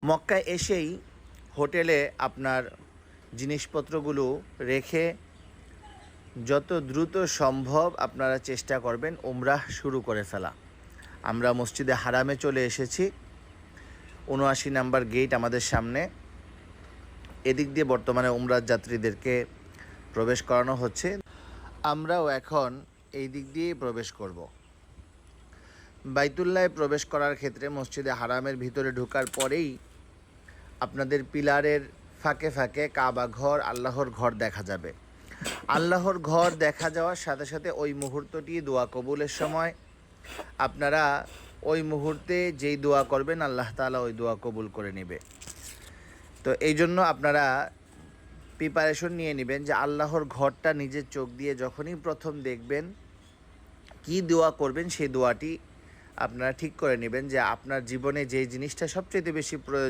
মক্কায় এসেই হোটেলে আপনার জিনিসপত্রগুলো রেখে যত দ্রুত সম্ভব আপনারা চেষ্টা করবেন উমরাহ শুরু করে ফেলা। আমরা মসজিদে হারামে চলে এসেছি। ৭৯ নাম্বার গেট আমাদের সামনে। এদিক দিয়ে বর্তমানে উমরাহ যাত্রীদেরকে প্রবেশ করানো হচ্ছে। আমরাও এখন এই দিক দিয়েই প্রবেশ করব। বাইতুল্লাহে প্রবেশ করার ক্ষেত্রে মসজিদে হারামের ভিতরে ঢোকার পরেই আপনাদের পিলারের ফাঁকে ফাঁকে কাবা ঘর, আল্লাহর ঘর দেখা যাবে। আল্লাহর ঘর দেখা যাওয়ার সাথে সাথে ওই মুহূর্তটি দোয়া কবুলের সময়। আপনারা ওই মুহূর্তে যেই দোয়া করবেন আল্লাহ তাআলা ওই দোয়া কবুল করে নেবে। তো এই জন্য আপনারা প্রিপারেশন নিয়ে নেবেন যে আল্লাহর ঘরটা নিজের চোখ দিয়ে যখনই প্রথম দেখবেন কি দোয়া করবেন সেই দোয়াটি আপনারা ঠিক করে নেবেন যে আপনার জীবনে যেই জিনিসটা সবচেয়ে বেশি প্রয়োজন